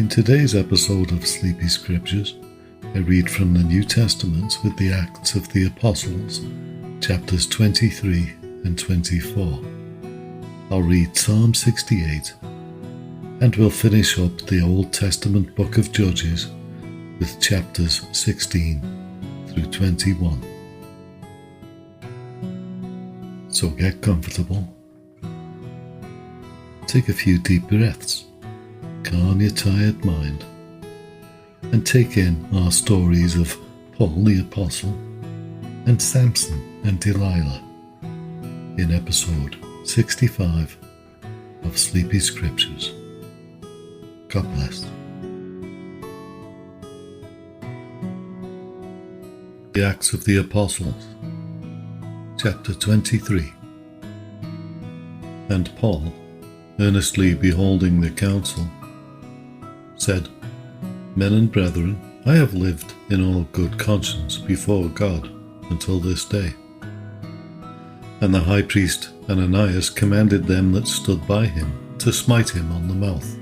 In today's episode of Sleepy Scriptures, I read from the New Testament with the Acts of the Apostles, chapters 23 and 24. I'll read Psalm 68, and we'll finish up the Old Testament book of Judges with chapters 16 through 21. So get comfortable, take a few deep breaths, calm your tired mind, and take in our stories of Paul the Apostle and Samson and Delilah in episode 65 of Sleepy Scriptures. God bless. The Acts of the Apostles, chapter 23. And Paul, earnestly beholding the council, said, Men and brethren, I have lived in all good conscience before God until this day. And the high priest Ananias commanded them that stood by him to smite him on the mouth.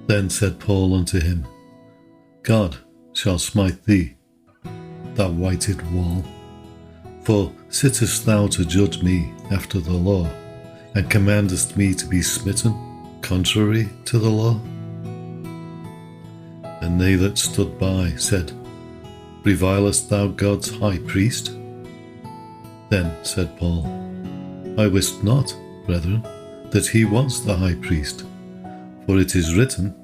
Then said Paul unto him, God shall smite thee, thou whited wall. For sittest thou to judge me after the law, and commandest me to be smitten contrary to the law? And they that stood by said, Revilest thou God's high priest? Then said Paul, I wist not, brethren, that he was the high priest. For it is written,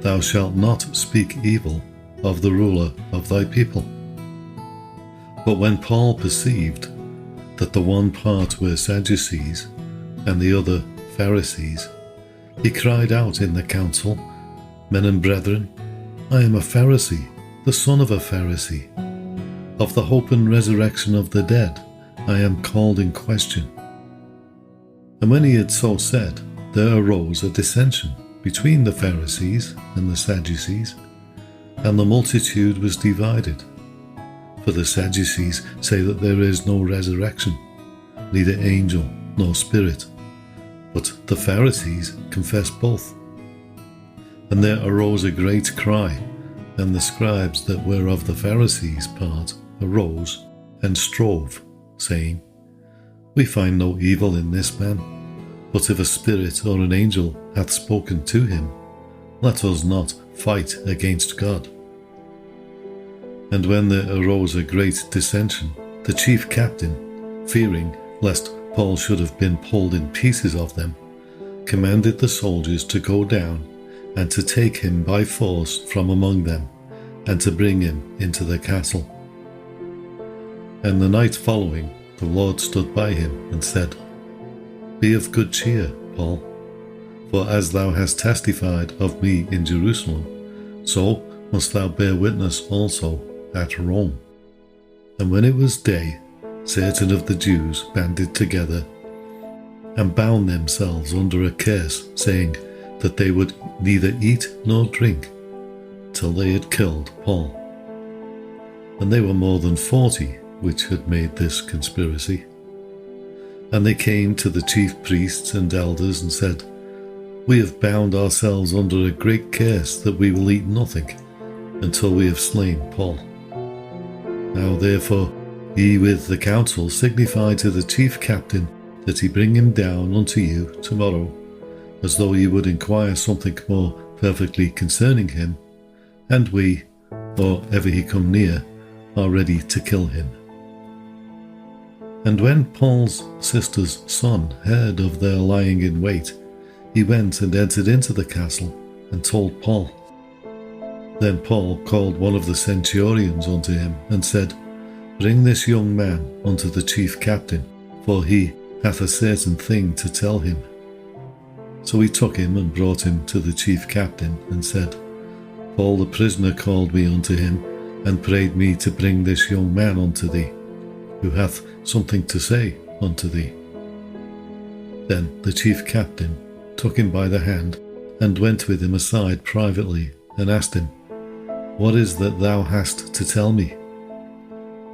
Thou shalt not speak evil of the ruler of thy people. But when Paul perceived that the one part were Sadducees and the other Pharisees, he cried out in the council, Men and brethren, I am a Pharisee, the son of a Pharisee. Of the hope and resurrection of the dead I am called in question. And when he had so said, there arose a dissension between the Pharisees and the Sadducees, and the multitude was divided. For the Sadducees say that there is no resurrection, neither angel nor spirit, but the Pharisees confess both. And there arose a great cry, and the scribes that were of the Pharisees' part arose and strove, saying, We find no evil in this man, but if a spirit or an angel hath spoken to him, let us not fight against God. And when there arose a great dissension, the chief captain, fearing lest Paul should have been pulled in pieces of them, commanded the soldiers to go down and to take him by force from among them, and to bring him into the castle. And the night following, the Lord stood by him and said, Be of good cheer, Paul, for as thou hast testified of me in Jerusalem, so must thou bear witness also at Rome. And when it was day, certain of the Jews banded together and bound themselves under a curse, saying that they would neither eat nor drink till they had killed Paul. And they were more than 40 which had made this conspiracy. And they came to the chief priests and elders and said, We have bound ourselves under a great curse that we will eat nothing until we have slain Paul. Now therefore ye with the council signify to the chief captain that he bring him down unto you tomorrow, as though ye would inquire something more perfectly concerning him, and we, or ever he come near, are ready to kill him. And when Paul's sister's son heard of their lying in wait, he went and entered into the castle, and told Paul. Then Paul called one of the centurions unto him, and said, Bring this young man unto the chief captain, for he hath a certain thing to tell him. So he took him and brought him to the chief captain, and said, Paul the prisoner called me unto him, and prayed me to bring this young man unto thee, who hath something to say unto thee. Then the chief captain took him by the hand, and went with him aside privately, and asked him, What is that thou hast to tell me?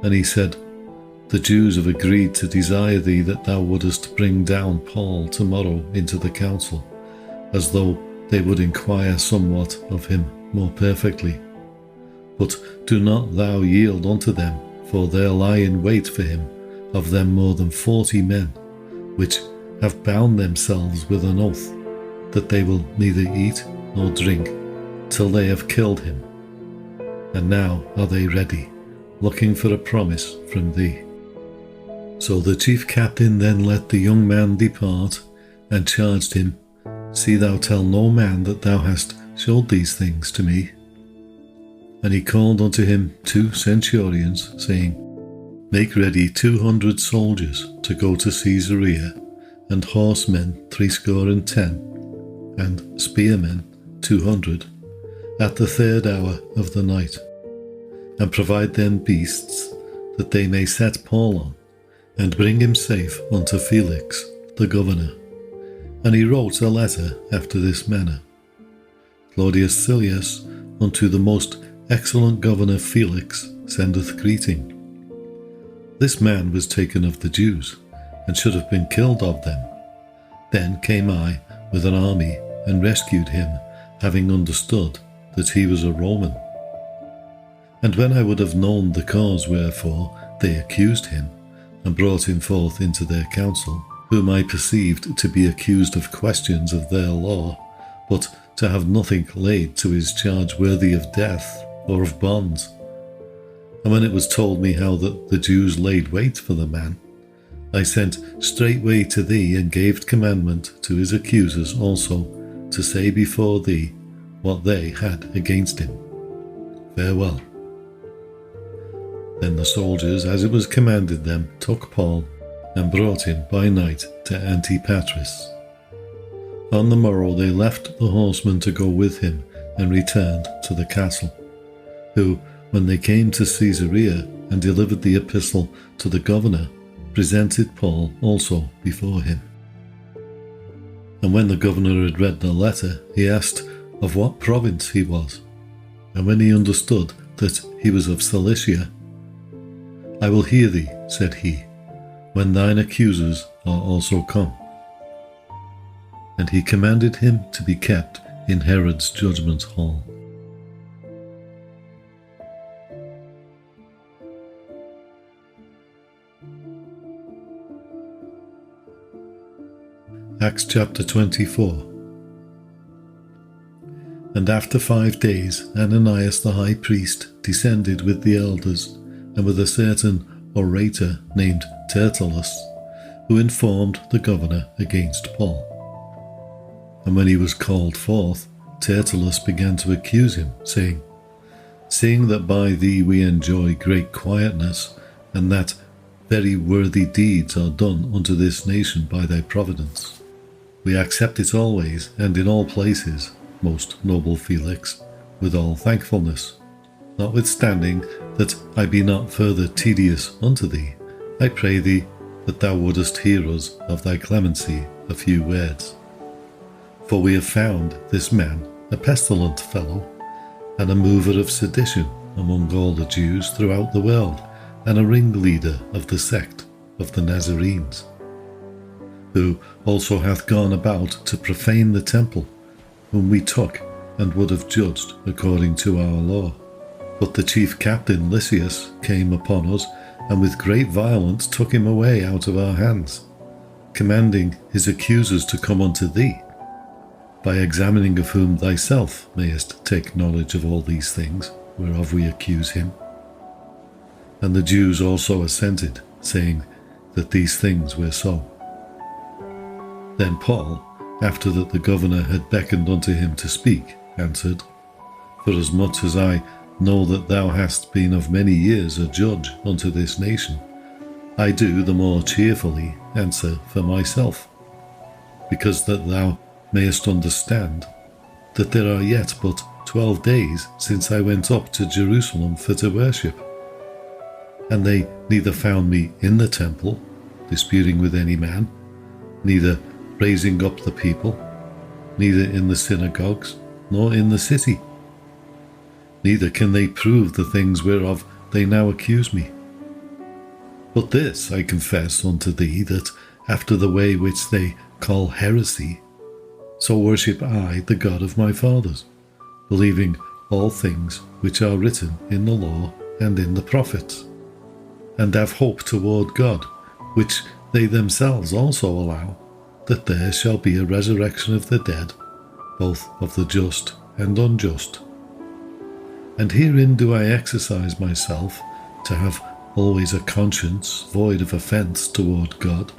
And he said, The Jews have agreed to desire thee that thou wouldest bring down Paul tomorrow into the council, as though they would inquire somewhat of him more perfectly. But do not thou yield unto them, for there lie in wait for him of them more than 40 men, which have bound themselves with an oath, that they will neither eat nor drink till they have killed him. And now are they ready, looking for a promise from thee. So the chief captain then let the young man depart, and charged him, See thou tell no man that thou hast showed these things to me. And he called unto him 2 centurions, saying, Make ready 200 soldiers to go to Caesarea, and horsemen 70, and spearmen 200, at the 3rd hour of the night. And provide them beasts, that they may set Paul on, and bring him safe unto Felix, the governor. And he wrote a letter after this manner: Claudius Silius, unto the most excellent governor Felix, sendeth greeting. This man was taken of the Jews, and should have been killed of them. Then came I with an army, and rescued him, having understood that he was a Roman. And when I would have known the cause wherefore they accused him, and brought him forth into their council, whom I perceived to be accused of questions of their law, but to have nothing laid to his charge worthy of death or of bonds. And when it was told me how that the Jews laid wait for the man, I sent straightway to thee, and gave commandment to his accusers also to say before thee what they had against him. Farewell. Then the soldiers, as it was commanded them, took Paul, and brought him by night to Antipatris. On the morrow they left the horsemen to go with him, and returned to the castle, who, when they came to Caesarea, and delivered the epistle to the governor, presented Paul also before him. And when the governor had read the letter, he asked of what province he was. And when he understood that he was of Cilicia, I will hear thee, said he, when thine accusers are also come. And he commanded him to be kept in Herod's judgment hall. Acts chapter 24. And after 5 days, Ananias the high priest descended with the elders, and with a certain orator named Tertullus, who informed the governor against Paul. And when he was called forth, Tertullus began to accuse him, saying, Seeing that by thee we enjoy great quietness, and that very worthy deeds are done unto this nation by thy providence, we accept it always and in all places, most noble Felix, with all thankfulness. Notwithstanding that I be not further tedious unto thee, I pray thee that thou wouldest hear us of thy clemency a few words. For we have found this man a pestilent fellow, and a mover of sedition among all the Jews throughout the world, and a ringleader of the sect of the Nazarenes, who also hath gone about to profane the temple, whom we took and would have judged according to our law. But the chief captain Lysias came upon us, and with great violence took him away out of our hands, commanding his accusers to come unto thee, by examining of whom thyself mayest take knowledge of all these things, whereof we accuse him. And the Jews also assented, saying that these things were so. Then Paul, after that the governor had beckoned unto him to speak, answered, Forasmuch as I know that thou hast been of many years a judge unto this nation, I do the more cheerfully answer for myself, because that thou mayest understand that there are yet but 12 days since I went up to Jerusalem for to worship, and they neither found me in the temple, disputing with any man, neither raising up the people, neither in the synagogues, nor in the city. Neither can they prove the things whereof they now accuse me. But this I confess unto thee, that after the way which they call heresy, So worship I the God of my fathers, believing all things which are written in the law and in the prophets, and have hope toward God, which they themselves also allow, that there shall be a resurrection of the dead, both of the just and unjust. And herein do I exercise myself, to have always a conscience void of offence toward God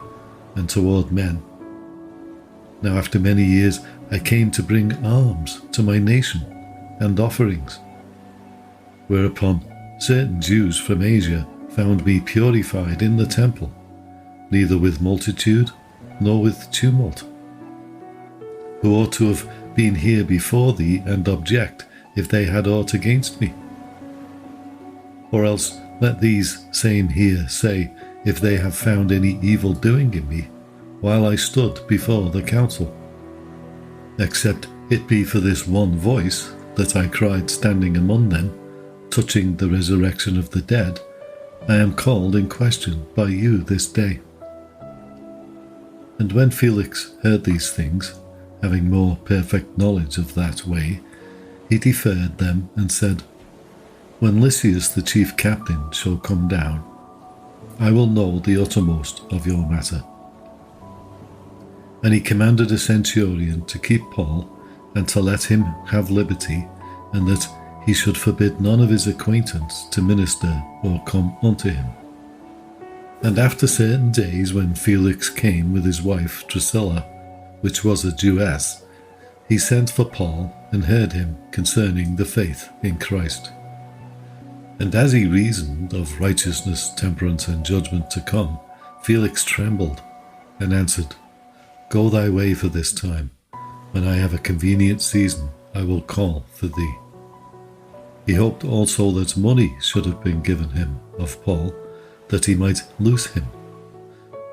and toward men. Now after many years I came to bring alms to my nation and offerings. Whereupon certain Jews from Asia found me purified in the temple, neither with multitude nor with tumult, who ought to have been here before thee and object if they had aught against me. Or else let these same here say, if they have found any evil doing in me, while I stood before the council. Except it be for this one voice that I cried standing among them, touching the resurrection of the dead, I am called in question by you this day. And when Felix heard these things, having more perfect knowledge of that way, he deferred them and said, When Lysias the chief captain shall come down, I will know the uttermost of your matter. And he commanded a centurion to keep Paul, and to let him have liberty, and that he should forbid none of his acquaintance to minister or come unto him. And after certain days, when Felix came with his wife Drusilla, which was a Jewess, he sent for Paul and heard him concerning the faith in Christ. And as he reasoned of righteousness, temperance, and judgment to come, Felix trembled and answered, Go thy way for this time. When I have a convenient season, I will call for thee. He hoped also that money should have been given him of Paul, that he might loose him.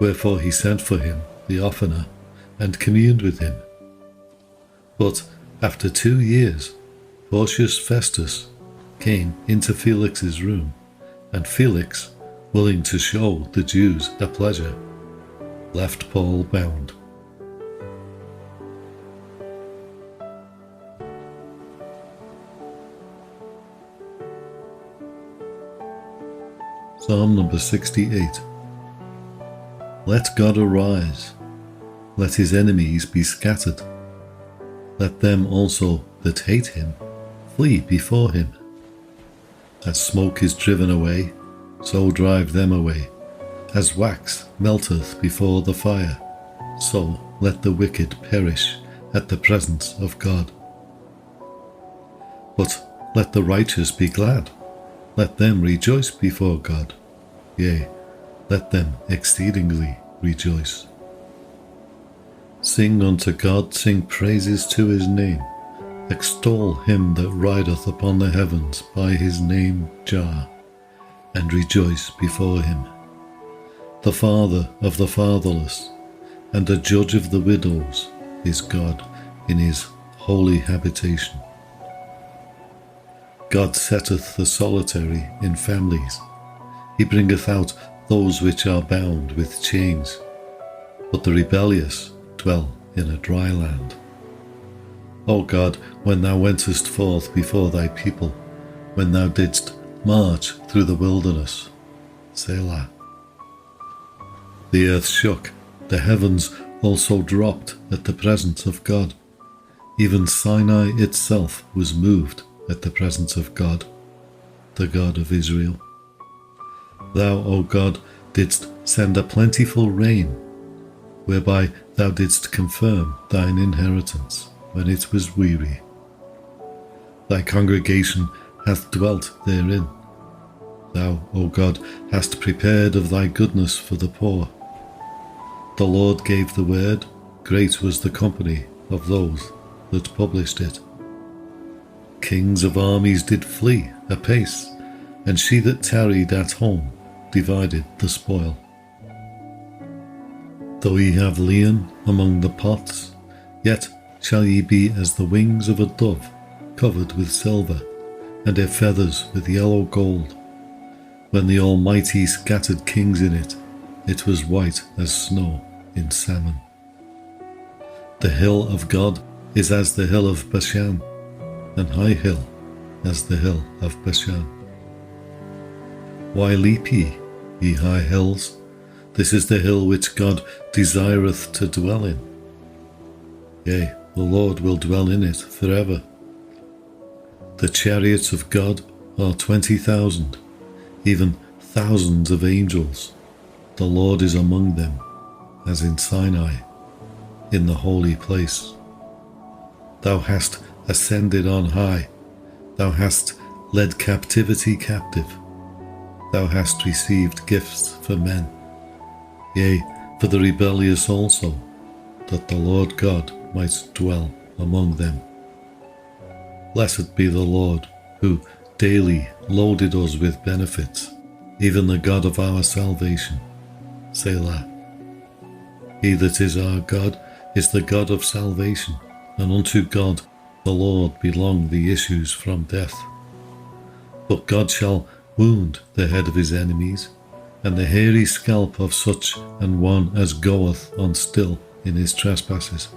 Wherefore he sent for him the oftener, and communed with him. But after 2 years, Porcius Festus came into Felix's room, and Felix, willing to show the Jews a pleasure, left Paul bound. Psalm number 68. Let God arise, let his enemies be scattered. Let them also that hate him flee before him. As smoke is driven away, so drive them away. As wax melteth before the fire, so let the wicked perish at the presence of God. But let the righteous be glad, let them rejoice before God. Yea, let them exceedingly rejoice. Sing unto God, sing praises to his name. Extol him that rideth upon the heavens by his name Jah, and rejoice before him. The Father of the fatherless, and the Judge of the widows, is God in his holy habitation. God setteth the solitary in families. He bringeth out those which are bound with chains. But the rebellious dwell in a dry land. O God, when thou wentest forth before thy people, when thou didst march through the wilderness, Selah. The earth shook, the heavens also dropped at the presence of God. Even Sinai itself was moved at the presence of God, the God of Israel. Thou, O God, didst send a plentiful rain, whereby thou didst confirm thine inheritance when it was weary. Thy congregation hath dwelt therein. Thou, O God, hast prepared of thy goodness for the poor. The Lord gave the word, great was the company of those that published it. Kings of armies did flee apace, and she that tarried at home divided the spoil. Though ye have lien among the pots, yet shall ye be as the wings of a dove covered with silver, and her feathers with yellow gold. When the Almighty scattered kings in it, it was white as snow in salmon. The hill of God is as the hill of Bashan, an high hill as the hill of Bashan. Why leap ye high hills? This is the hill which God desireth to dwell in. Yea, the Lord will dwell in it forever. The chariots of God are 20,000, even thousands of angels. The Lord is among them, as in Sinai, in the holy place. Thou hast ascended on high. Thou hast led captivity captive. Thou hast received gifts for men, yea, for the rebellious also, that the Lord God might dwell among them. Blessed be the Lord, who daily loaded us with benefits, even the God of our salvation. Selah. He that is our God is the God of salvation, and unto God the Lord belong the issues from death. But God shall wound the head of his enemies, and the hairy scalp of such an one as goeth on still in his trespasses.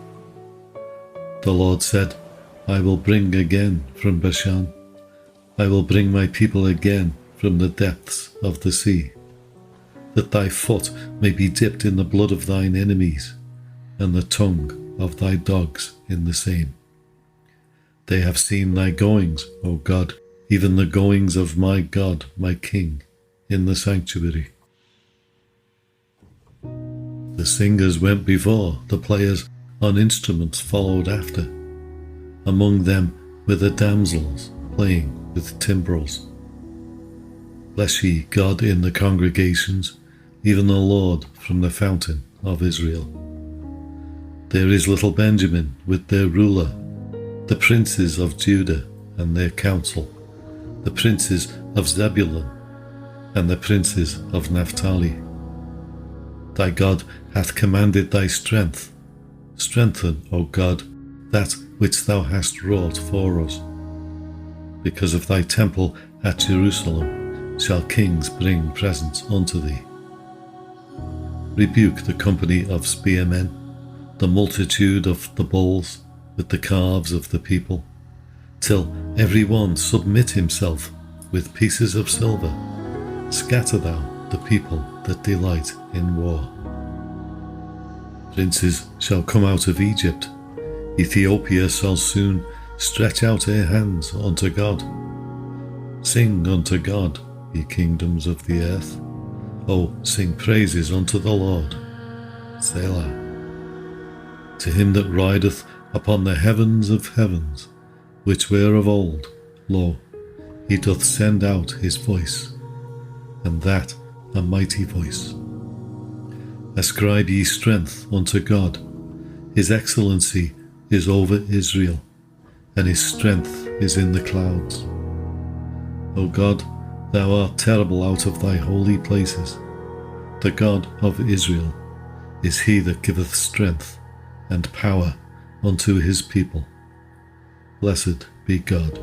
The Lord said, I will bring again from Bashan. I will bring my people again from the depths of the sea, that thy foot may be dipped in the blood of thine enemies, and the tongue of thy dogs in the same. They have seen thy goings, O God, even the goings of my God, my King, in the sanctuary. The singers went before, the players on instruments followed after. Among them were the damsels playing with timbrels. Bless ye God in the congregations, even the Lord from the fountain of Israel. There is little Benjamin with their ruler, the princes of Judah and their council, the princes of Zebulun and the princes of Naphtali. Thy God hath commanded thy strength. Strengthen, O God, that which thou hast wrought for us. Because of thy temple at Jerusalem shall kings bring presents unto thee. Rebuke the company of spearmen, the multitude of the bulls with the calves of the people, till every one submit himself with pieces of silver. Scatter thou the people that delight in war. Princes shall come out of Egypt. Ethiopia shall soon stretch out her hands unto God. Sing unto God, ye kingdoms of the earth. O sing praises unto the Lord. Selah. To him that rideth upon the heavens of heavens, which were of old, lo, he doth send out his voice, and that a mighty voice. Ascribe ye strength unto God. His excellency is over Israel, and his strength is in the clouds. O God, thou art terrible out of thy holy places. The God of Israel is he that giveth strength and power unto his people. Blessed be God.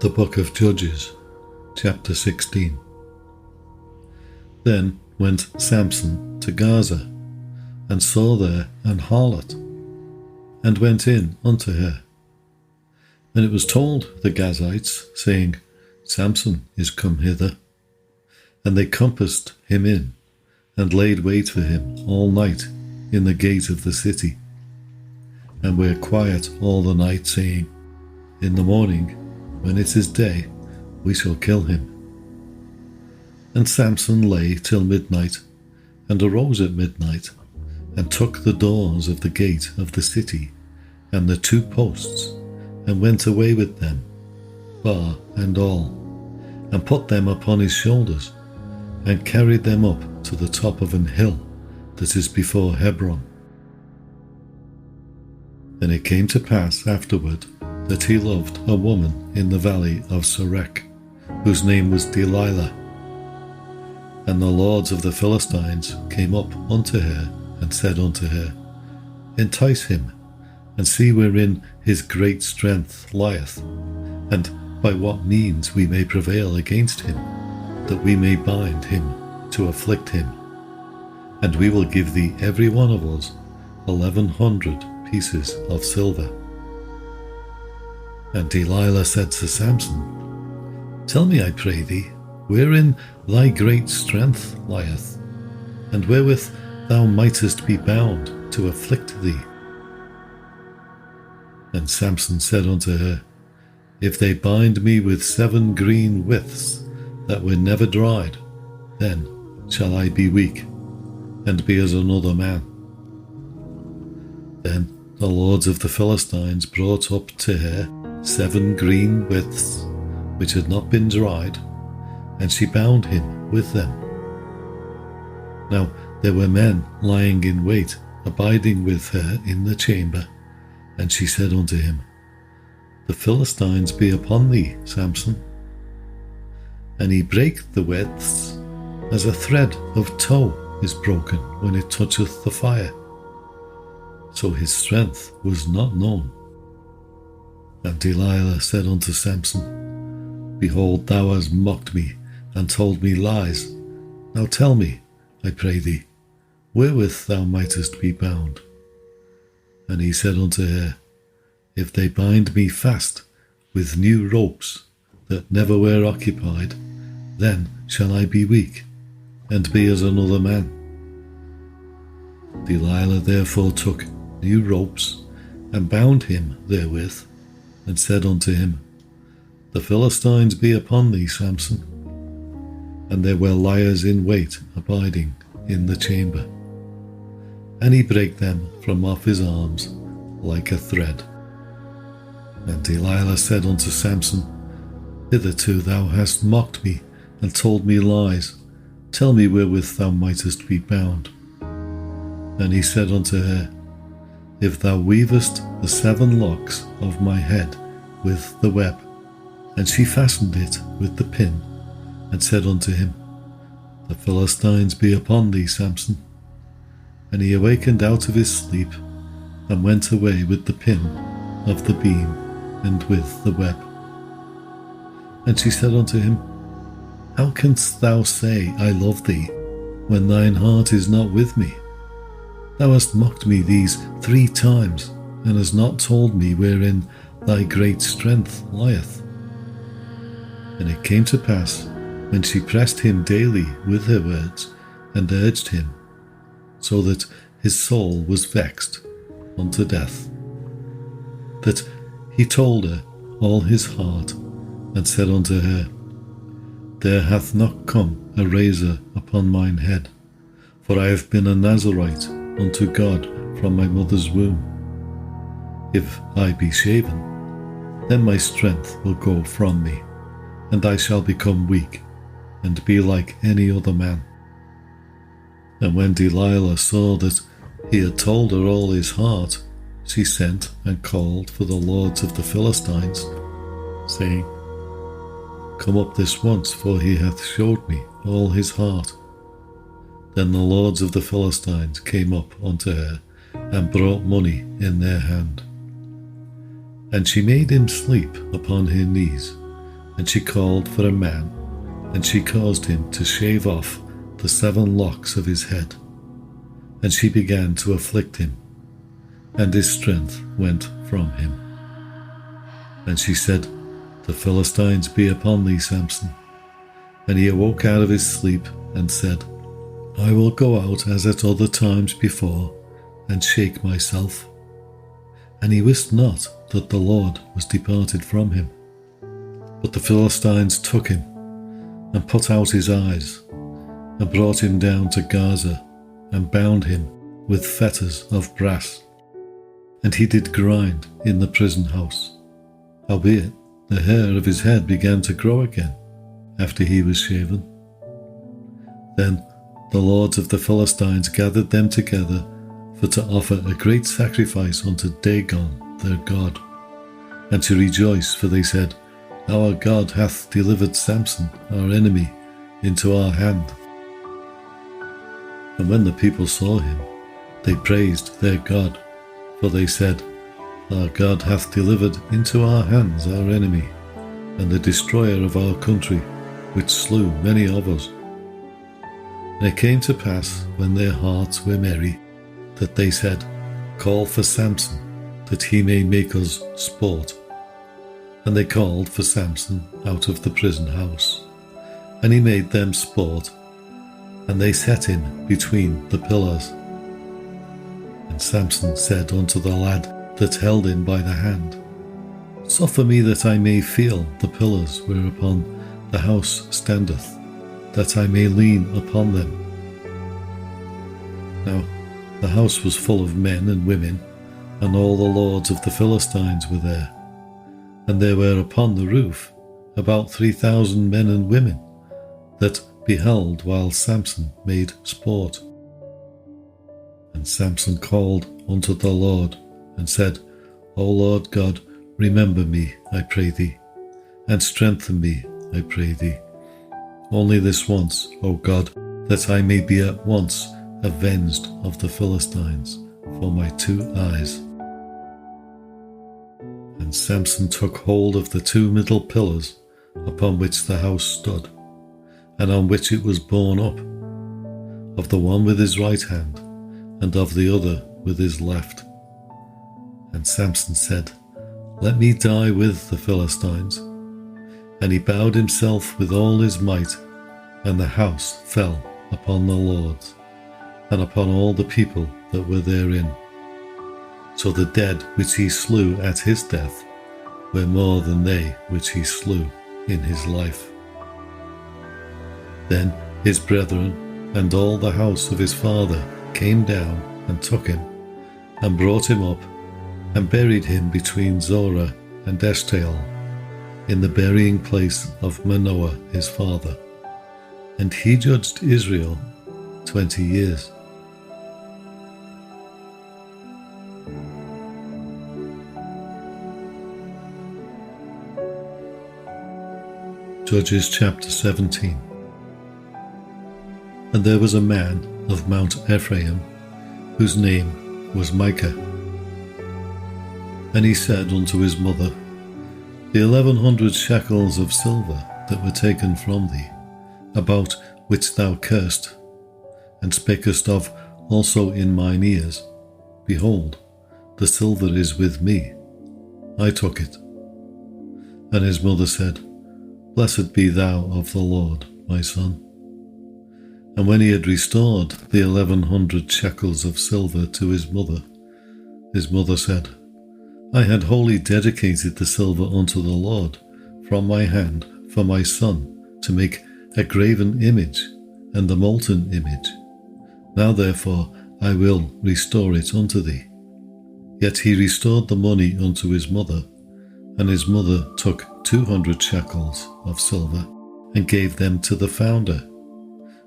The Book of Judges, chapter 16. Then went Samson to Gaza, and saw there an harlot, and went in unto her. And it was told the Gazites, saying, Samson is come hither. And they compassed him in, and laid wait for him all night in the gate of the city, and were quiet all the night, saying, In the morning, when it is day, we shall kill him. And Samson lay till midnight, and arose at midnight, and took the doors of the gate of the city, and the 2 posts, and went away with them, bar and all, and put them upon his shoulders, and carried them up to the top of an hill that is before Hebron. And it came to pass afterward that he loved a woman in the valley of Sorek, whose name was Delilah. And the lords of the Philistines came up unto her, and said unto her, Entice him, and see wherein his great strength lieth, and by what means we may prevail against him, that we may bind him to afflict him. And we will give thee every one of us 1,100 pieces of silver. And Delilah said to Samson, Tell me, I pray thee, wherein thy great strength lieth, and wherewith thou mightest be bound to afflict thee. And Samson said unto her, If they bind me with 7 green withs that were never dried, then shall I be weak, and be as another man. Then the lords of the Philistines brought up to her 7 green withs, which had not been dried, and she bound him with them. Now there were men lying in wait, abiding with her in the chamber, and she said unto him, The Philistines be upon thee, Samson. And he brake the withs, as a thread of tow is broken when it toucheth the fire. So his strength was not known. And Delilah said unto Samson, Behold, thou hast mocked me, and told me lies. Now tell me, I pray thee, wherewith thou mightest be bound. And he said unto her, If they bind me fast with new ropes that never were occupied, then shall I be weak, and be as another man. Delilah therefore took new ropes, and bound him therewith, and said unto him, The Philistines be upon thee, Samson. And there were liers in wait abiding in the chamber. And he brake them from off his arms like a thread. And Delilah said unto Samson, Hitherto thou hast mocked me, and told me lies. Tell me wherewith thou mightest be bound. And he said unto her, If thou weavest the 7 locks of my head with the web. And she fastened it with the pin, and said unto him, The Philistines be upon thee, Samson. And he awakened out of his sleep, and went away with the pin of the beam, and with the web. And she said unto him, How canst thou say, I love thee, when thine heart is not with me? Thou hast mocked me these 3 times, and hast not told me wherein thy great strength lieth. And it came to pass, when she pressed him daily with her words, and urged him, so that his soul was vexed unto death, that he told her all his heart, and said unto her, There hath not come a razor upon mine head, for I have been a Nazarite unto God from my mother's womb. If I be shaven, then my strength will go from me, and I shall become weak, and be like any other man. And when Delilah saw that he had told her all his heart, she sent and called for the lords of the Philistines, saying, Come up this once, for he hath showed me all his heart. Then the lords of the Philistines came up unto her, and brought money in their hand. And she made him sleep upon her knees, and she called for a man, and she caused him to shave off the 7 locks of his head. And she began to afflict him, and his strength went from him. And she said, The Philistines be upon thee, Samson. And he awoke out of his sleep, and said, I will go out as at other times before, and shake myself. And he wist not that the Lord was departed from him. But the Philistines took him, and put out his eyes, and brought him down to Gaza, and bound him with fetters of brass. And he did grind in the prison house. Howbeit the hair of his head began to grow again, after he was shaven. Then the lords of the Philistines gathered them together for to offer a great sacrifice unto Dagon their god, and to rejoice, for they said, Our God hath delivered Samson, our enemy, into our hand. And when the people saw him, they praised their God, for they said, Our God hath delivered into our hands our enemy, and the destroyer of our country, which slew many of us. And it came to pass, when their hearts were merry, that they said, Call for Samson, that he may make us sport. And they called for Samson out of the prison house, and he made them sport, and they set him between the pillars. And Samson said unto the lad that held him by the hand, Suffer me that I may feel the pillars whereupon the house standeth, that I may lean upon them. Now the house was full of men and women, and all the lords of the Philistines were there. And there were upon the roof about 3,000 men and women, that beheld while Samson made sport. And Samson called unto the Lord, and said, O Lord God, remember me, I pray thee, and strengthen me, I pray thee. Only this once, O God, that I may be at once avenged of the Philistines for my 2 eyes. And Samson took hold of the 2 middle pillars upon which the house stood, and on which it was borne up, of the one with his right hand, and of the other with his left. And Samson said, Let me die with the Philistines. And he bowed himself with all his might, and the house fell upon the lords, and upon all the people that were therein. So the dead which he slew at his death were more than they which he slew in his life. Then his brethren and all the house of his father came down and took him, and brought him up, and buried him between Zorah and Eshtaol, in the burying place of Manoah his father. And he judged Israel 20 years. Judges chapter 17. And there was a man of Mount Ephraim, whose name was Micah. And he said unto his mother, The 1,100 shekels of silver that were taken from thee, about which thou curst, and spakest of also in mine ears, behold, the silver is with me. I took it. And his mother said, Blessed be thou of the Lord, my son. And when he had restored the 1,100 shekels of silver to his mother said, I had wholly dedicated the silver unto the Lord from my hand for my son to make a graven image and a molten image. Now therefore I will restore it unto thee. Yet he restored the money unto his mother, and his mother took 200 shekels of silver and gave them to the founder,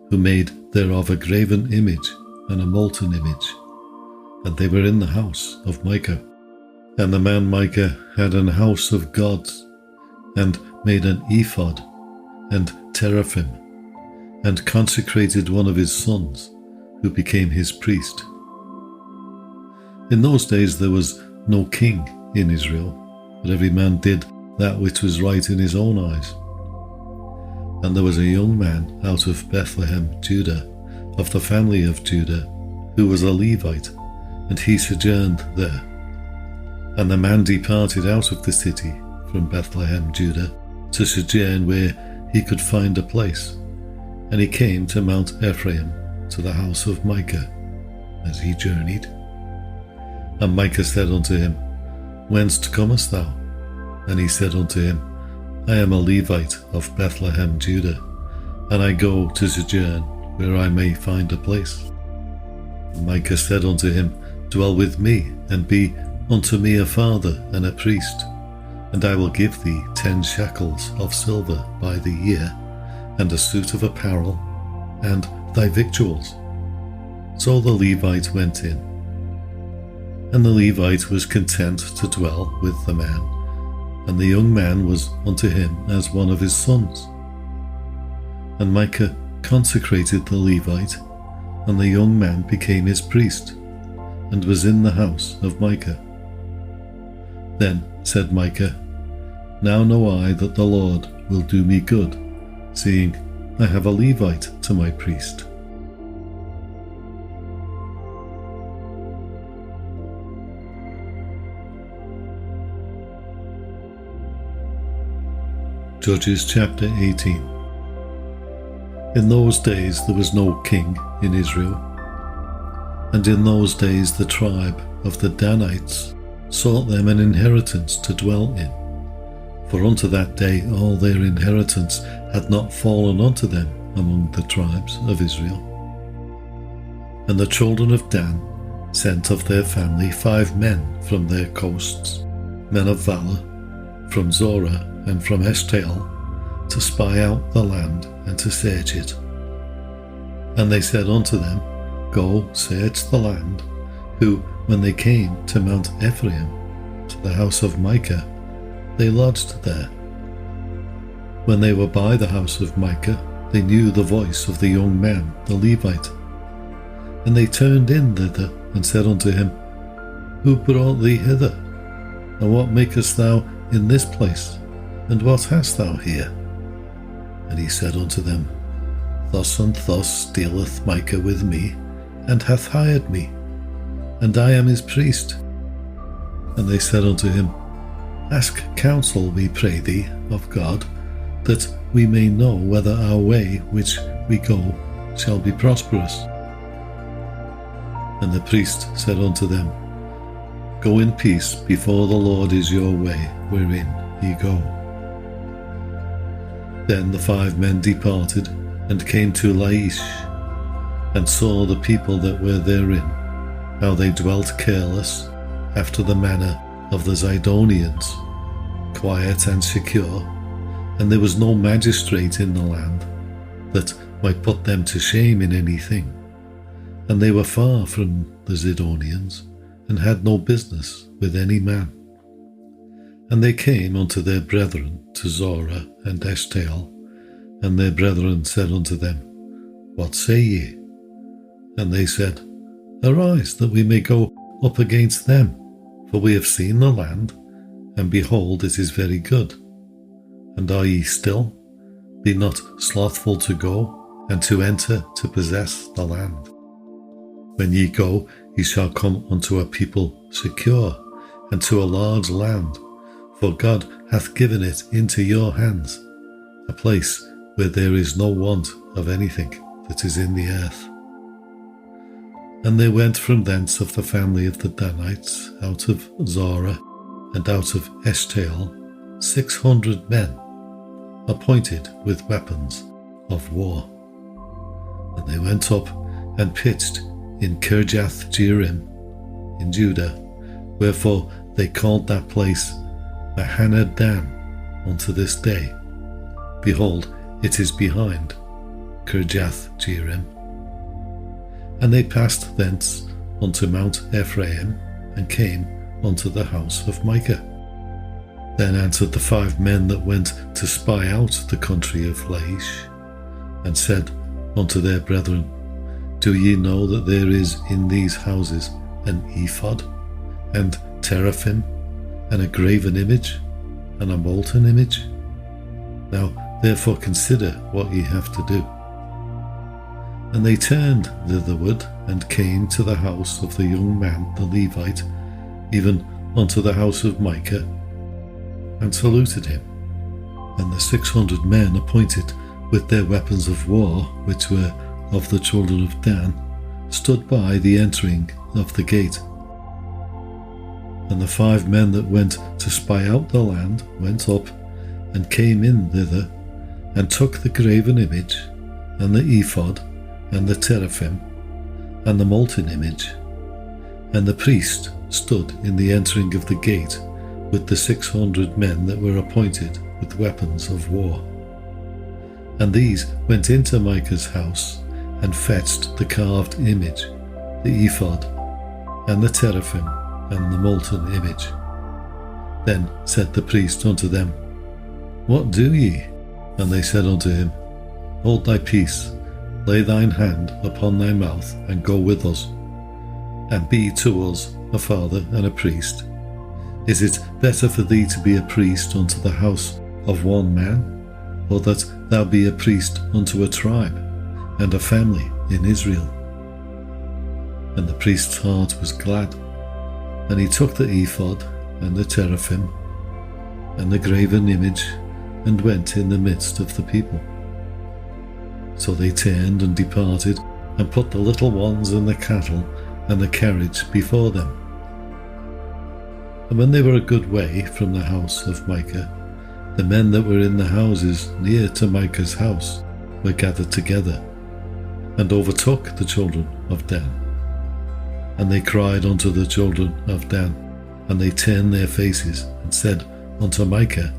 who made thereof a graven image and a molten image, and they were in the house of Micah. And the man Micah had an house of gods, and made an ephod and teraphim, and consecrated one of his sons, who became his priest. In those days there was no king in Israel, but every man did that which was right in his own eyes. And there was a young man out of Bethlehem, Judah, of the family of Judah, who was a Levite, and he sojourned there. And the man departed out of the city from Bethlehem, Judah, to sojourn where he could find a place. And he came to Mount Ephraim, to the house of Micah, as he journeyed. And Micah said unto him, Whence comest thou? And he said unto him, I am a Levite of Bethlehem, Judah, and I go to sojourn where I may find a place. And Micah said unto him, Dwell with me, and be unto me a father and a priest, and I will give thee 10 shekels of silver by the year, and a suit of apparel, and thy victuals. So the Levite went in. And the Levite was content to dwell with the man, and the young man was unto him as one of his sons. And Micah consecrated the Levite, and the young man became his priest, and was in the house of Micah. Then said Micah, Now know I that the Lord will do me good, seeing I have a Levite to my priest. Judges chapter 18. In those days there was no king in Israel, and in those days the tribe of the Danites sought them an inheritance to dwell in, for unto that day all their inheritance had not fallen unto them among the tribes of Israel. And the children of Dan sent of their family 5 men from their coasts, men of valour, from Zorah and from Eshtaol, to spy out the land and to search it. And they said unto them, Go search the land. Who, when they came to Mount Ephraim, to the house of Micah, they lodged there. When they were by the house of Micah, they knew the voice of the young man, the Levite. And they turned in thither, and said unto him, Who brought thee hither? And what makest thou in this place? And what hast thou here? And he said unto them, Thus and thus dealeth Micah with me, and hath hired me, and I am his priest. And they said unto him, Ask counsel, we pray thee, of God, that we may know whether our way which we go shall be prosperous. And the priest said unto them, Go in peace before the Lord is your way wherein ye go. Then the 5 men departed, and came to Laish, and saw the people that were therein, how they dwelt careless, after the manner of the Zidonians, quiet and secure, and there was no magistrate in the land that might put them to shame in anything. And they were far from the Zidonians, and had no business with any man. And they came unto their brethren to Zorah and Eshtaol, and their brethren said unto them, What say ye? And they said, Arise, that we may go up against them, for we have seen the land, and behold, it is very good. And are ye still? Be not slothful to go, and to enter to possess the land. When ye go, ye shall come unto a people secure, and to a large land, for God hath given it into your hands, a place where there is no want of anything that is in the earth. And there went from thence of the family of the Danites, out of Zorah and out of Eshtaol, 600 men, appointed with weapons of war. And they went up and pitched in Kirjath-jearim in Judah, wherefore they called that place Mahaneh-dan unto this day. Behold, it is behind Kirjath-jearim. And they passed thence unto Mount Ephraim, and came unto the house of Micah. Then answered the 5 men that went to spy out the country of Laish, and said unto their brethren, Do ye know that there is in these houses an ephod, and teraphim, and a graven image, and a molten image? Now therefore consider what ye have to do. And they turned thitherward, and came to the house of the young man the Levite, even unto the house of Micah, and saluted him. And the 600 men appointed with their weapons of war, which were of the children of Dan, stood by the entering of the gate. And the 5 men that went to spy out the land went up, and came in thither, and took the graven image, and the ephod, and the teraphim, and the molten image. And the priest stood in the entering of the gate with the 600 men that were appointed with weapons of war. And these went into Micah's house, and fetched the carved image, the ephod, and the teraphim, and the molten image. Then said the priest unto them, What do ye? And they said unto him, Hold thy peace, lay thine hand upon thy mouth, and go with us, and be to us a father and a priest. Is it better for thee to be a priest unto the house of one man, or that thou be a priest unto a tribe and a family in Israel? And the priest's heart was glad, and he took the ephod and the teraphim and the graven image and went in the midst of the people. So they turned and departed and put the little ones and the cattle and the carriage before them. And when they were a good way from the house of Micah, the men that were in the houses near to Micah's house were gathered together, and overtook the children of Dan. And they cried unto the children of Dan, and they turned their faces, and said unto Micah,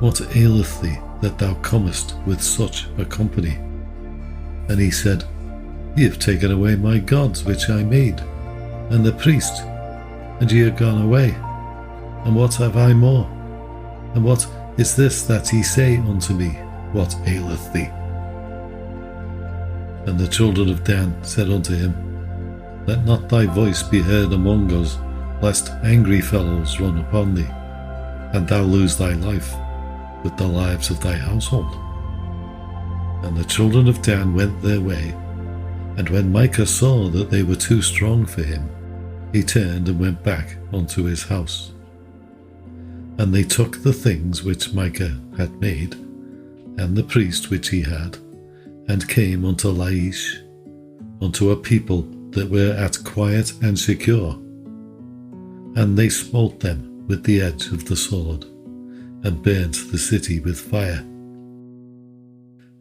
What aileth thee, that thou comest with such a company? And he said, Ye have taken away my gods which I made, and the priest, and ye are gone away. And what have I more? And what is this that ye say unto me, What aileth thee? And the children of Dan said unto him, Let not thy voice be heard among us, lest angry fellows run upon thee, and thou lose thy life with the lives of thy household. And the children of Dan went their way, and when Micah saw that they were too strong for him, he turned and went back unto his house. And they took the things which Micah had made, and the priest which he had, and came unto Laish, unto a people that were at quiet and secure. And they smote them with the edge of the sword, and burnt the city with fire.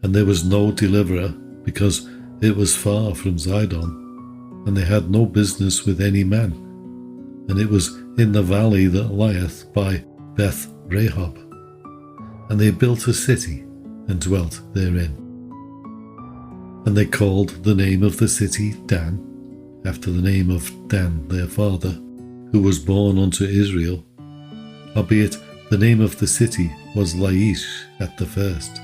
And there was no deliverer, because it was far from Zidon, and they had no business with any man. And it was in the valley that lieth by Beth Rehob. And they built a city, and dwelt therein. And they called the name of the city Dan, after the name of Dan their father, who was born unto Israel, albeit the name of the city was Laish at the first.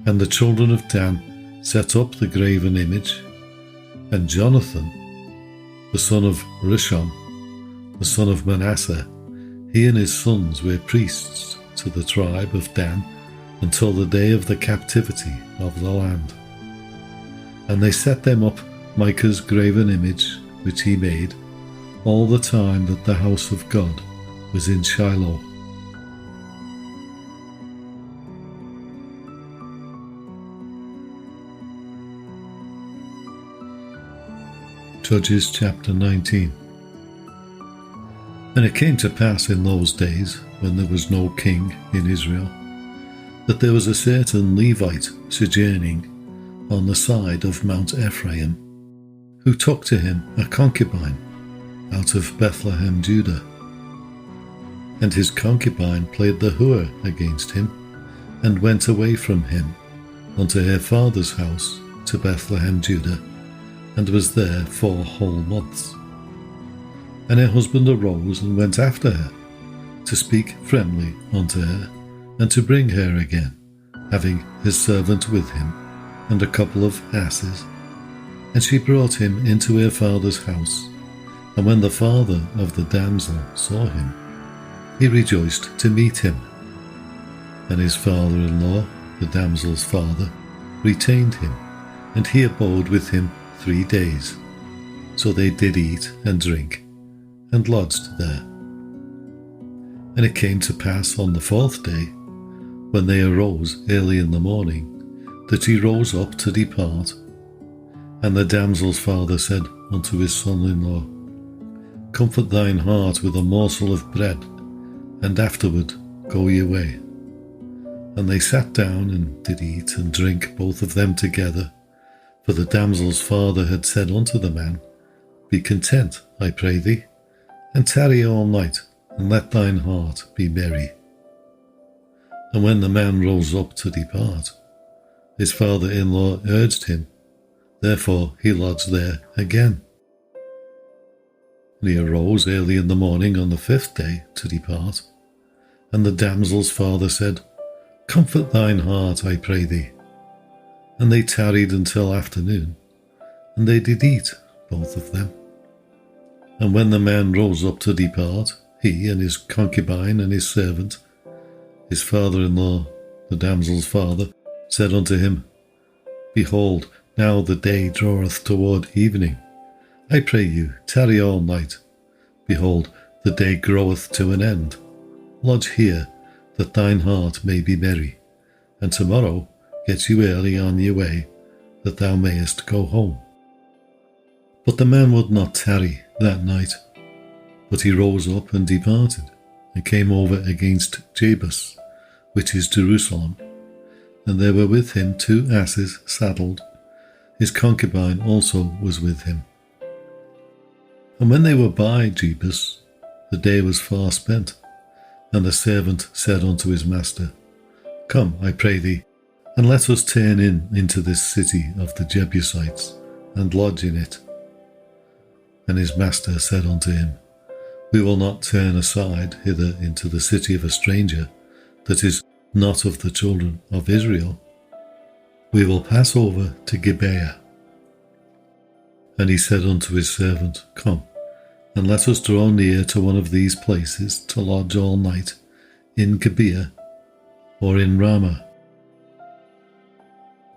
And the children of Dan set up the graven image, and Jonathan, the son of Rishon, the son of Manasseh, he and his sons were priests to the tribe of Dan until the day of the captivity of the land. And they set them up Micah's graven image, which he made, all the time that the house of God was in Shiloh. Judges chapter 19. And it came to pass in those days, when there was no king in Israel, that there was a certain Levite sojourning on the side of Mount Ephraim, who took to him a concubine out of Bethlehem, Judah. And his concubine played the whore against him, and went away from him unto her father's house to Bethlehem, Judah, and was there 4 whole months. And her husband arose and went after her, to speak friendly unto her, and to bring her again, having his servant with him, and a couple of asses. And she brought him into her father's house. And when the father of the damsel saw him, he rejoiced to meet him. And his father-in-law, the damsel's father, retained him, and he abode with him 3 days. So they did eat and drink, and lodged there. And it came to pass on the 4th day, when they arose early in the morning, that he rose up to depart. And the damsel's father said unto his son-in-law, Comfort thine heart with a morsel of bread, and afterward go your way. And they sat down and did eat and drink both of them together. For the damsel's father had said unto the man, Be content, I pray thee, and tarry all night, and let thine heart be merry. And when the man rose up to depart, his father-in-law urged him, therefore he lodged there again. And he arose early in the morning on the 5th day to depart. And the damsel's father said, Comfort thine heart, I pray thee. And they tarried until afternoon, and they did eat, both of them. And when the man rose up to depart, he and his concubine and his servant. His father-in-law, the damsel's father, said unto him, Behold, now the day draweth toward evening. I pray you, tarry all night. Behold, the day groweth to an end. Lodge here, that thine heart may be merry, and tomorrow get you early on your way, that thou mayest go home. But the man would not tarry that night, but he rose up and departed, and came over against Jebus, which is Jerusalem. And there were with him 2 asses saddled. His concubine also was with him. And when they were by Jebus, the day was far spent. And the servant said unto his master, Come, I pray thee, and let us turn into this city of the Jebusites, and lodge in it. And his master said unto him, We will not turn aside hither into the city of a stranger, that is not of the children of Israel. We will pass over to Gibeah. And he said unto his servant, Come, and let us draw near to one of these places to lodge all night, in Gibeah or in Ramah.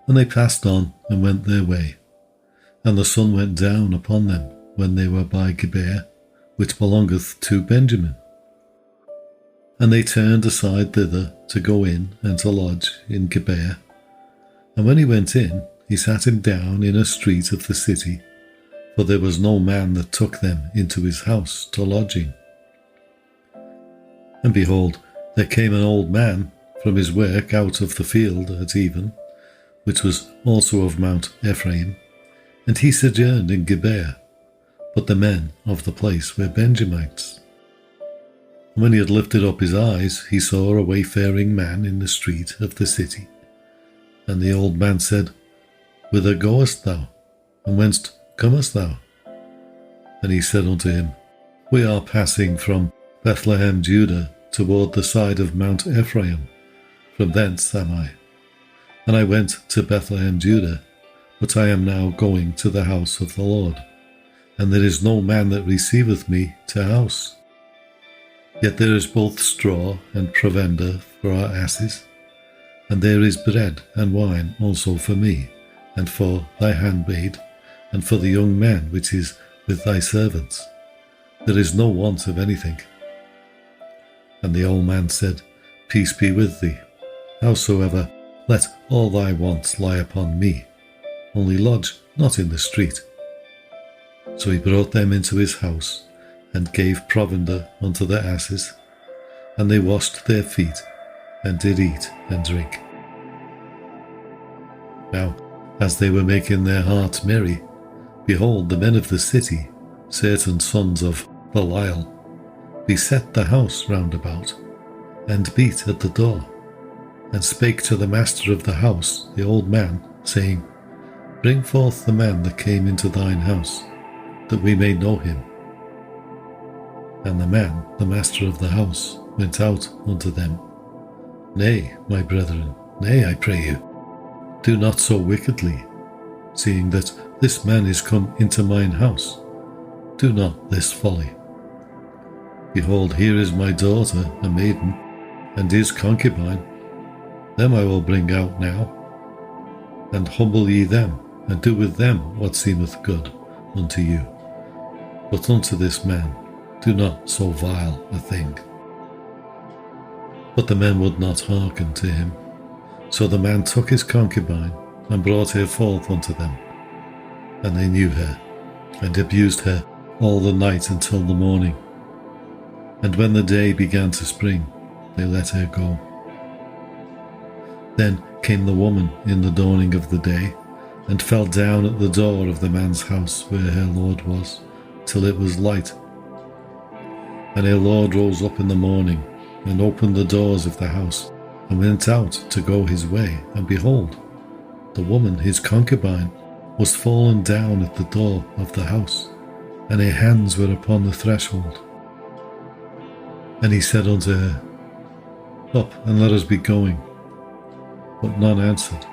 And they passed on and went their way, and the sun went down upon them when they were by Gibeah, which belongeth to Benjamin. And they turned aside thither to go in and to lodge in Gibeah. And when he went in, he sat him down in a street of the city, for there was no man that took them into his house to lodging. And behold, there came an old man from his work out of the field at even, which was also of Mount Ephraim, and he sojourned in Gibeah, but the men of the place were Benjamites. And when he had lifted up his eyes, he saw a wayfaring man in the street of the city. And the old man said, Whither goest thou? And whence comest thou? And he said unto him, We are passing from Bethlehem, Judah, toward the side of Mount Ephraim. From thence am I. And I went to Bethlehem, Judah, but I am now going to the house of the Lord. And there is no man that receiveth me to house. Yet there is both straw and provender for our asses, and there is bread and wine also for me, and for thy handmaid, and for the young man which is with thy servants. There is no want of anything. And the old man said, Peace be with thee. Howsoever, let all thy wants lie upon me, only lodge not in the street. So he brought them into his house, and gave provender unto the asses, and they washed their feet, and did eat and drink. Now, as they were making their hearts merry, behold, the men of the city, certain sons of Belial, beset the house round about, and beat at the door, and spake to the master of the house, the old man, saying, Bring forth the man that came into thine house, that we may know him. And the man, the master of the house, went out unto them. Nay, my brethren, nay, I pray you, do not so wickedly, seeing that this man is come into mine house. Do not this folly. Behold, here is my daughter, a maiden, and his concubine. Them I will bring out now, and humble ye them, and do with them what seemeth good unto you. But unto this man do not so vile a thing. But the men would not hearken to him. So the man took his concubine, and brought her forth unto them. And they knew her, and abused her all the night until the morning. And when the day began to spring, they let her go. Then came the woman in the dawning of the day, and fell down at the door of the man's house where her lord was, till it was light. And her lord rose up in the morning, and opened the doors of the house, and went out to go his way, and behold, the woman his concubine was fallen down at the door of the house, and her hands were upon the threshold. And he said unto her, Up, and let us be going. But none answered.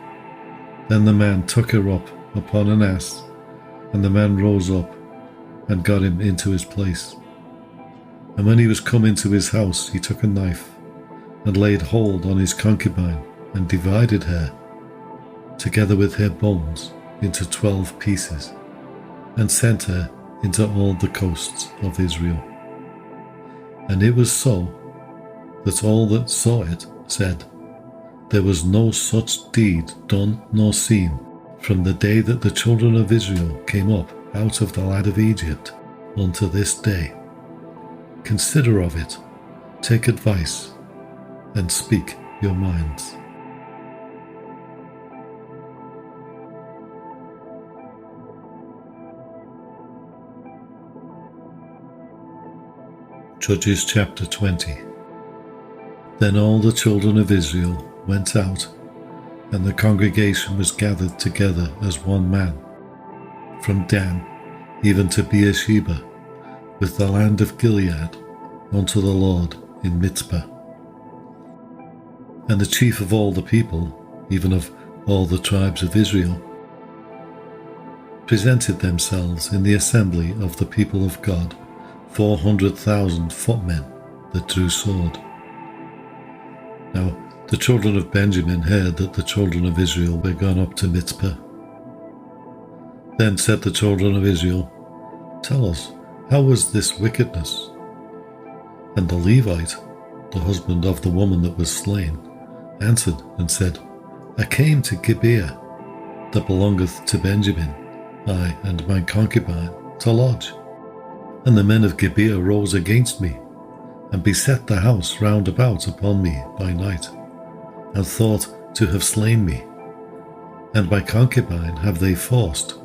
Then the man took her up upon an ass, and the man rose up, and got him into his place. And when he was come into his house, he took a knife, and laid hold on his concubine, and divided her, together with her bones, into 12 pieces, and sent her into all the coasts of Israel. And it was so, that all that saw it said, There was no such deed done nor seen from the day that the children of Israel came up out of the land of Egypt unto this day. Consider of it, take advice, and speak your minds. Judges chapter 20. Then all the children of Israel went out, and the congregation was gathered together as one man, from Dan even to Beersheba, with the land of Gilead, unto the Lord in Mizpah. And the chief of all the people, even of all the tribes of Israel, presented themselves in the assembly of the people of God, 400,000 footmen that drew sword. Now the children of Benjamin heard that the children of Israel were gone up to Mizpah. Then said the children of Israel, Tell us, how was this wickedness? And the Levite, the husband of the woman that was slain, answered and said, I came to Gibeah, that belongeth to Benjamin, I and my concubine, to lodge. And the men of Gibeah rose against me, and beset the house round about upon me by night, and thought to have slain me. And my concubine have they forced,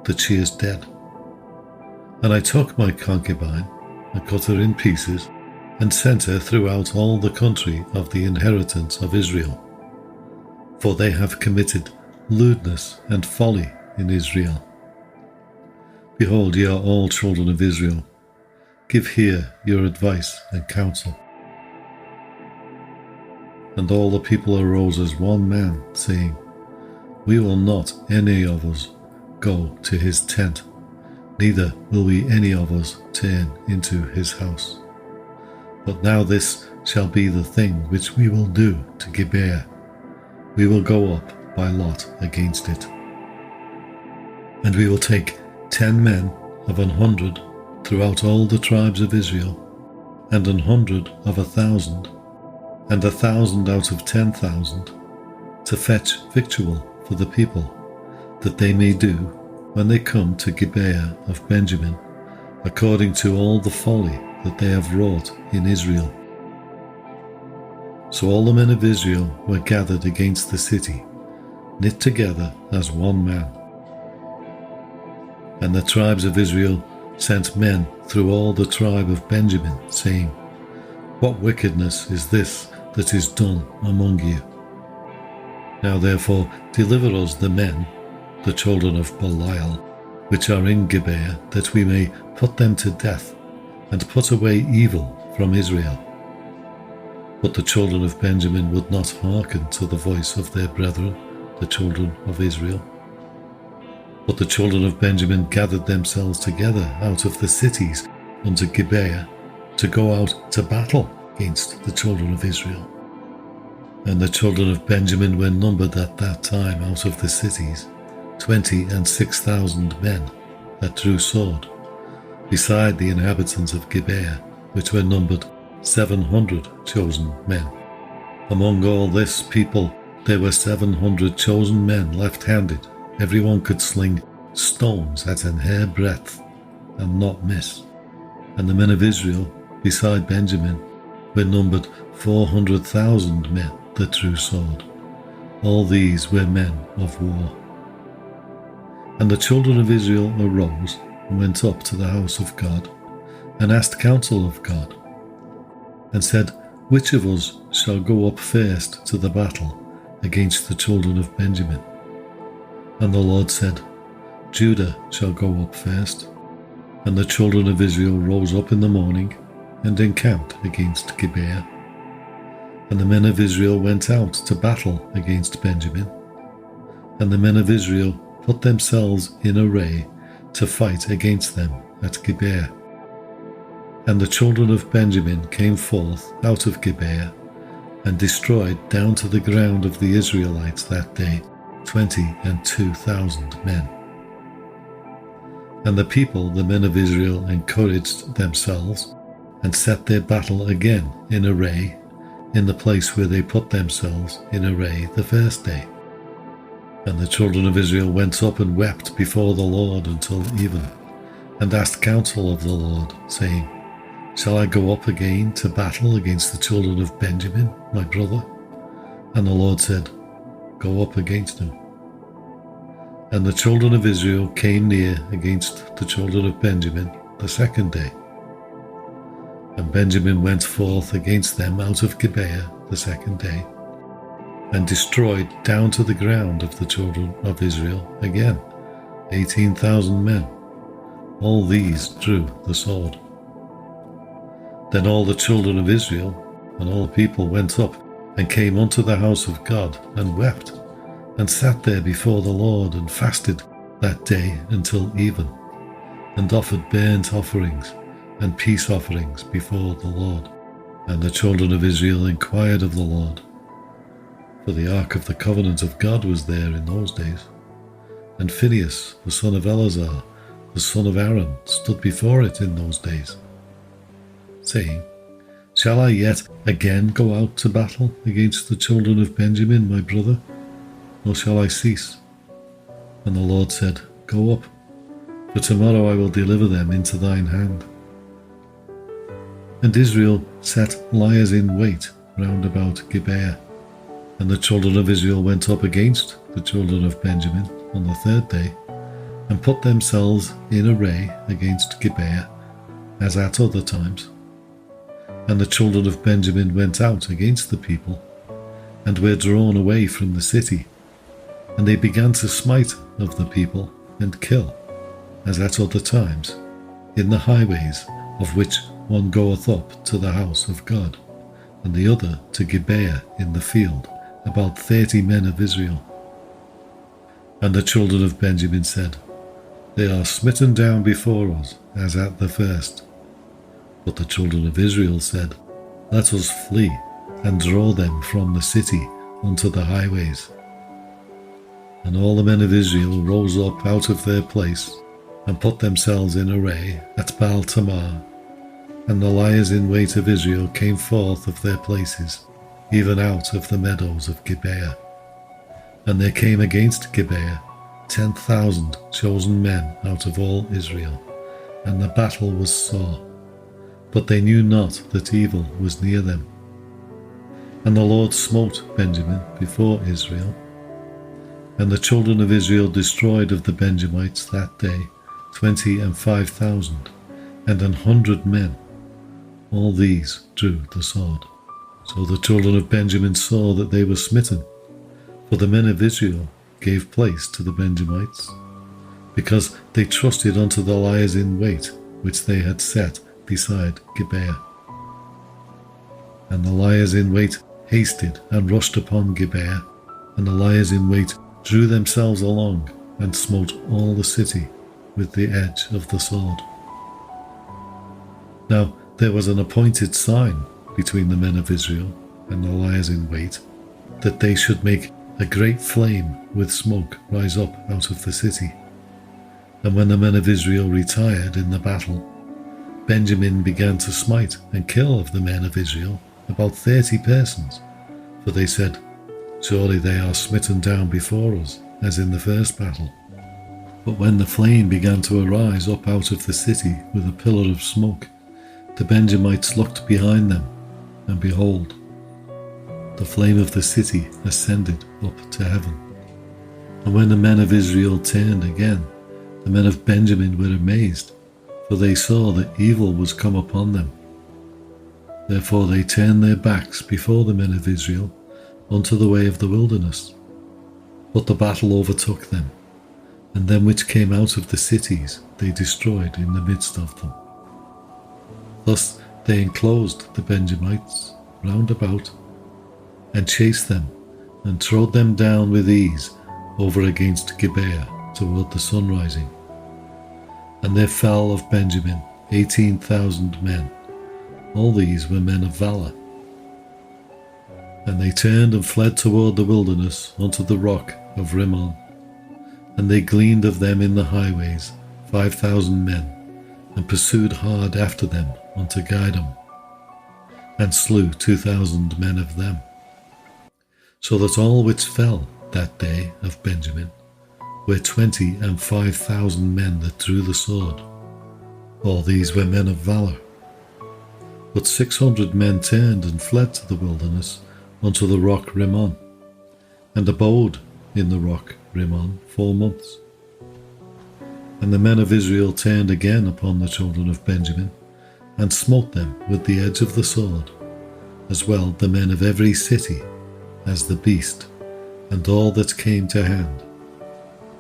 that she is dead. And I took my concubine, and cut her in pieces, and sent her throughout all the country of the inheritance of Israel. For they have committed lewdness and folly in Israel. Behold, ye are all children of Israel. Give here your advice and counsel. And all the people arose as one man, saying, We will not any of us go to his tent, neither will we any of us turn into his house. But now this shall be the thing which we will do to Gibeah. We will go up by lot against it. And we will take 10 men of 100 throughout all the tribes of Israel, and 100 of 1,000, and 1,000 out of 10,000, to fetch victual for the people, that they may do, when they come to Gibeah of Benjamin, according to all the folly that they have wrought in Israel. So all the men of Israel were gathered against the city, knit together as one man. And the tribes of Israel sent men through all the tribe of Benjamin, saying, What wickedness is this that is done among you? Now therefore deliver us the men, the children of Belial, which are in Gibeah, that we may put them to death, and put away evil from Israel. But the children of Benjamin would not hearken to the voice of their brethren, the children of Israel. But the children of Benjamin gathered themselves together out of the cities unto Gibeah, to go out to battle against the children of Israel. And the children of Benjamin were numbered at that time out of the cities, 26,000 men that drew sword, beside the inhabitants of Gibeah, which were numbered 700 chosen men. Among all this people there were 700 chosen men left-handed. Every one could sling stones at an hair breadth, and not miss. And the men of Israel, beside Benjamin, were numbered 400,000 men that drew sword. All these were men of war. And the children of Israel arose and went up to the house of God, and asked counsel of God, and said, Which of us shall go up first to the battle against the children of Benjamin? And the Lord said, Judah shall go up first. And the children of Israel rose up in the morning, and encamped against Gibeah. And the men of Israel went out to battle against Benjamin. And the men of Israel put themselves in array to fight against them at Gibeah. And the children of Benjamin came forth out of Gibeah, and destroyed down to the ground of the Israelites that day 22,000 men. And the people, the men of Israel, encouraged themselves, and set their battle again in array, in the place where they put themselves in array the first day. And the children of Israel went up and wept before the Lord until even, and asked counsel of the Lord, saying, Shall I go up again to battle against the children of Benjamin, my brother? And the Lord said, Go up against them. And the children of Israel came near against the children of Benjamin the second day. And Benjamin went forth against them out of Gibeah the second day, and destroyed down to the ground of the children of Israel again 18,000 men. All these drew the sword. Then all the children of Israel and all the people went up and came unto the house of God, and wept, and sat there before the Lord, and fasted that day until even, and offered burnt offerings and peace offerings before the Lord. And the children of Israel inquired of the Lord, for the ark of the covenant of God was there in those days. And Phinehas, the son of Eleazar, the son of Aaron, stood before it in those days, saying, Shall I yet again go out to battle against the children of Benjamin, my brother, or shall I cease? And the Lord said, Go up, for tomorrow I will deliver them into thine hand. And Israel set liers in wait round about Gibeah. And the children of Israel went up against the children of Benjamin on the third day, and put themselves in array against Gibeah, as at other times. And the children of Benjamin went out against the people, and were drawn away from the city. And they began to smite of the people, and kill, as at other times, in the highways, of which one goeth up to the house of God, and the other to Gibeah in the field, about 30 men of Israel. And the children of Benjamin said, They are smitten down before us, as at the first. But the children of Israel said, Let us flee, and draw them from the city unto the highways. And all the men of Israel rose up out of their place, and put themselves in array at Baal Tamar. And the liers in wait of Israel came forth of their places, even out of the meadows of Gibeah. And there came against Gibeah 10,000 chosen men out of all Israel, and the battle was sore. But they knew not that evil was near them. And the Lord smote Benjamin before Israel. And the children of Israel destroyed of the Benjamites that day 25,000, and 100 men. All these drew the sword. So the children of Benjamin saw that they were smitten, for the men of Israel gave place to the Benjamites, because they trusted unto the liers in wait which they had set beside Gibeah. And the liers in wait hasted and rushed upon Gibeah, and the liers in wait drew themselves along, and smote all the city with the edge of the sword. Now there was an appointed sign between the men of Israel and the liers in wait, that they should make a great flame with smoke rise up out of the city. And when the men of Israel retired in the battle, Benjamin began to smite and kill of the men of Israel about 30 persons, for they said, Surely they are smitten down before us, as in the first battle. But when the flame began to arise up out of the city with a pillar of smoke, the Benjamites looked behind them, and behold, the flame of the city ascended up to heaven. And when the men of Israel turned again, the men of Benjamin were amazed, for they saw that evil was come upon them. Therefore they turned their backs before the men of Israel unto the way of the wilderness. But the battle overtook them, and them which came out of the cities they destroyed in the midst of them. Thus they enclosed the Benjamites round about, and chased them, and trode them down with ease over against Gibeah toward the sunrising. And there fell of Benjamin 18,000 men. All these were men of valor. And they turned and fled toward the wilderness unto the rock of Rimmon. And they gleaned of them in the highways 5,000 men, and pursued hard after them unto Gidom, and slew 2,000 men of them. So that all which fell that day of Benjamin were 25,000 men that drew the sword. All these were men of valor. But 600 men turned and fled to the wilderness unto the rock Rimmon, and abode in the rock Rimmon 4 months. And the men of Israel turned again upon the children of Benjamin, and smote them with the edge of the sword, as well the men of every city as the beast, and all that came to hand.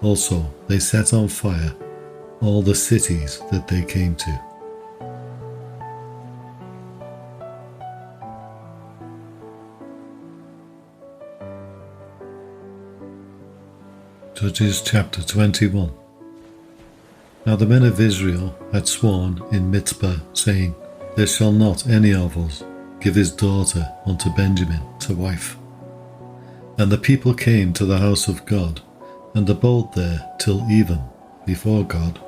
Also they set on fire all the cities that they came to. Judges chapter 21. Now the men of Israel had sworn in Mizpah, saying, There shall not any of us give his daughter unto Benjamin to wife. And the people came to the house of God, and abode there till even before God,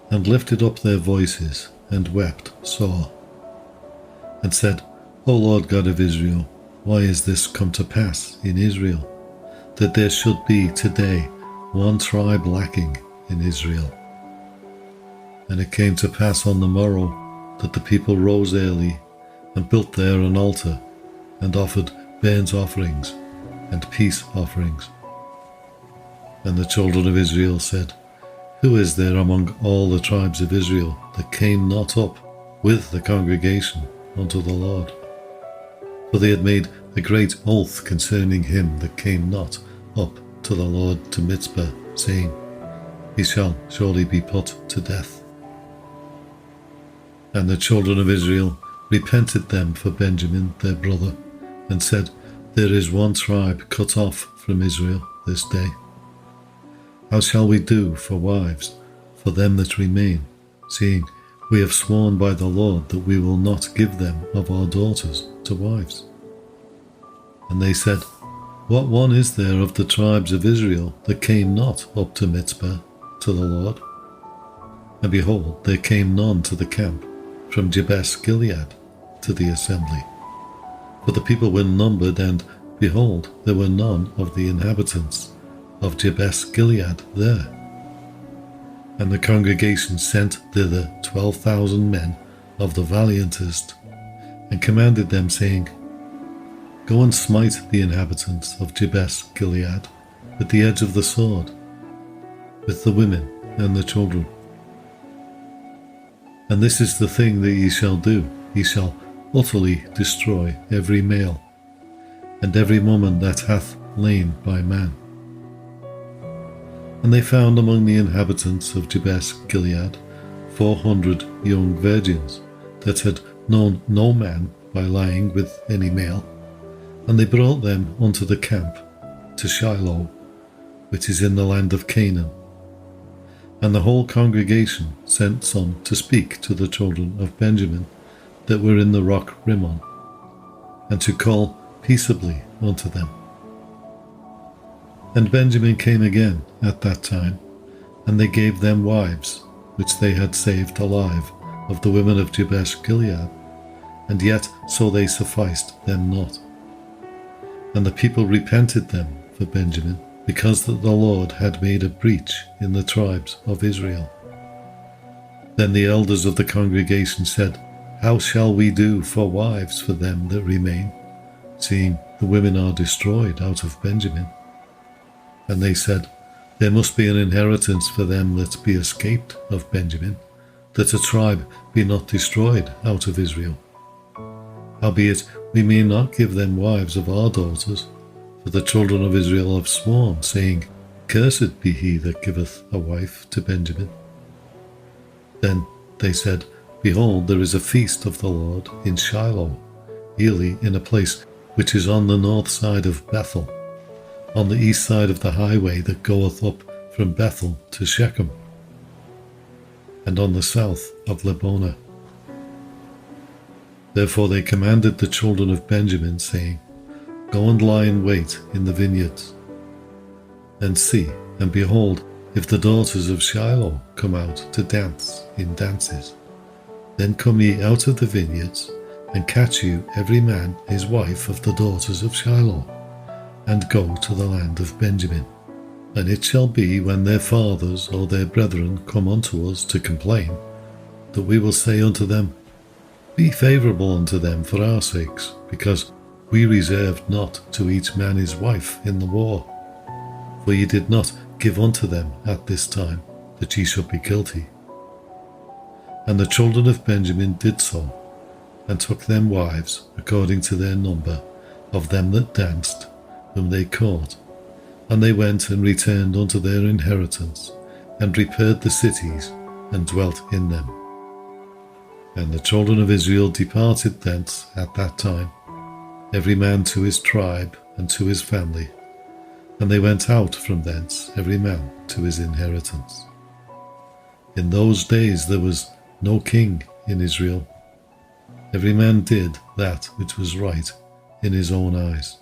and lifted up their voices, and wept sore, and said, O Lord God of Israel, why is this come to pass in Israel, that there should be today one tribe lacking in Israel? And it came to pass on the morrow that the people rose early, and built there an altar, and offered burnt offerings and peace offerings. And the children of Israel said, Who is there among all the tribes of Israel that came not up with the congregation unto the Lord? For they had made a great oath concerning him that came not up to the Lord to Mizpah, saying, He shall surely be put to death. And the children of Israel repented them for Benjamin their brother, and said, There is one tribe cut off from Israel this day. How shall we do for wives for them that remain, seeing we have sworn by the Lord that we will not give them of our daughters to wives? And they said, What one is there of the tribes of Israel that came not up to Mizpah to the Lord? And behold, there came none to the camp from Jabesh Gilead to the assembly. For the people were numbered, and behold, there were none of the inhabitants of Jabesh Gilead there. And the congregation sent thither 12,000 men of the valiantest, and commanded them, saying, Go and smite the inhabitants of Jabesh Gilead with the edge of the sword, with the women and the children. And this is the thing that ye shall do. Ye shall utterly destroy every male, and every woman that hath lain by man. And they found among the inhabitants of Jabesh Gilead 400 young virgins that had known no man by lying with any male, and they brought them unto the camp to Shiloh, which is in the land of Canaan. And the whole congregation sent some to speak to the children of Benjamin that were in the rock Rimmon, and to call peaceably unto them. And Benjamin came again at that time, and they gave them wives, which they had saved alive of the women of Jabesh Gilead, and yet so they sufficed them not. And the people repented them for Benjamin, because that the Lord had made a breach in the tribes of Israel. Then the elders of the congregation said, How shall we do for wives for them that remain, seeing the women are destroyed out of Benjamin? And they said, There must be an inheritance for them that be escaped of Benjamin, that a tribe be not destroyed out of Israel. Howbeit we may not give them wives of our daughters, for the children of Israel have sworn, saying, Cursed be he that giveth a wife to Benjamin. Then they said, Behold, there is a feast of the Lord in Shiloh, yearly in a place which is on the north side of Bethel, on the east side of the highway that goeth up from Bethel to Shechem. And and on the south of Lebonah. Therefore they commanded the children of Benjamin, saying, Go and lie in wait in the vineyards, and see, and behold, if the daughters of Shiloh come out to dance in dances, then come ye out of the vineyards, and catch you every man his wife of the daughters of Shiloh, and go to the land of Benjamin. And it shall be, when their fathers or their brethren come unto us to complain, that we will say unto them, Be favourable unto them for our sakes, because we reserved not to each man his wife in the war. For ye did not give unto them at this time, that ye should be guilty. And the children of Benjamin did so, and took them wives according to their number of them that danced, whom they caught. And they went and returned unto their inheritance, and repaired the cities, and dwelt in them. And the children of Israel departed thence at that time, every man to his tribe and to his family, and they went out from thence every man to his inheritance. In those days there was no king in Israel. Every man did that which was right in his own eyes.